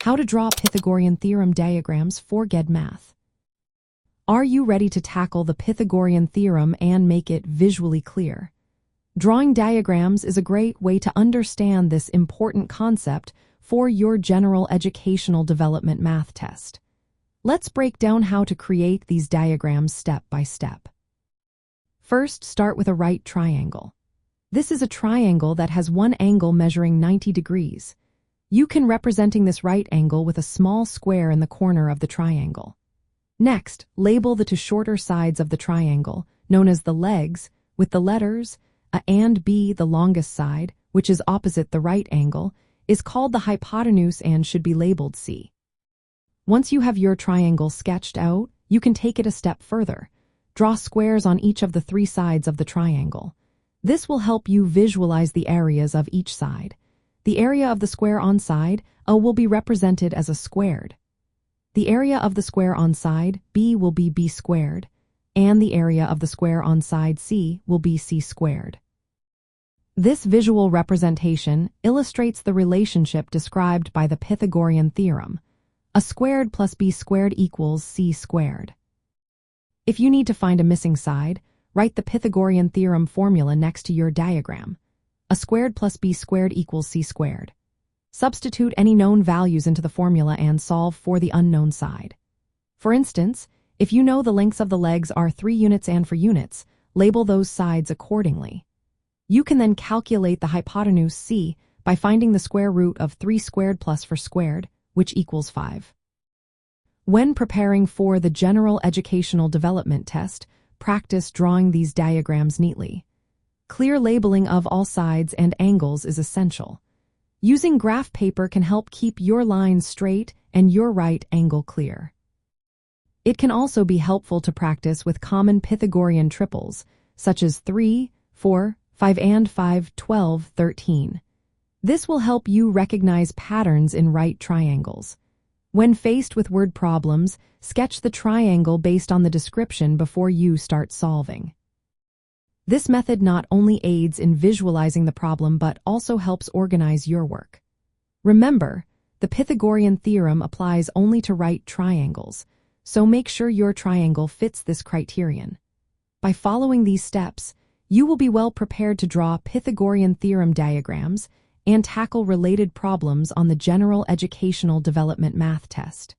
How to draw Pythagorean theorem diagrams for GED math. Are you ready to tackle the Pythagorean theorem and make it visually clear? Drawing diagrams is a great way to understand this important concept for your general educational development math test. Let's break down how to create these diagrams step by step. First, start with a right triangle. This is a triangle that has one angle measuring 90 degrees. You can representing this right angle with a small square in the corner of the triangle. Next, label the two shorter sides of the triangle, known as the legs, with the letters A and B. The longest side, which is opposite the right angle, is called the hypotenuse and should be labeled C. Once you have your triangle sketched out, you can take it a step further. Draw squares on each of the three sides of the triangle. This will help you visualize the areas of each side. The area of the square on side A will be represented as a squared. The area of the square on side B will be B squared, and the area of the square on side C will be C squared. This visual representation illustrates the relationship described by the Pythagorean theorem. A squared plus B squared equals C squared. If you need to find a missing side, write the Pythagorean theorem formula next to your diagram. A squared plus B squared equals C squared. Substitute any known values into the formula and solve for the unknown side. For instance, if you know the lengths of the legs are 3 units and 4 units, label those sides accordingly. You can then calculate the hypotenuse C by finding the square root of 3 squared plus 4 squared, which equals 5. When preparing for the General Educational Development Test, practice drawing these diagrams neatly. Clear labeling of all sides and angles is essential. Using graph paper can help keep your lines straight and your right angle clear. It can also be helpful to practice with common Pythagorean triples, such as 3, 4, 5 and 5, 12, 13. This will help you recognize patterns in right triangles. When faced with word problems, sketch the triangle based on the description before you start solving. This method not only aids in visualizing the problem but also helps organize your work. Remember, the Pythagorean theorem applies only to right triangles, so make sure your triangle fits this criterion. By following these steps, you will be well prepared to draw Pythagorean theorem diagrams and tackle related problems on the General Educational Development Math Test.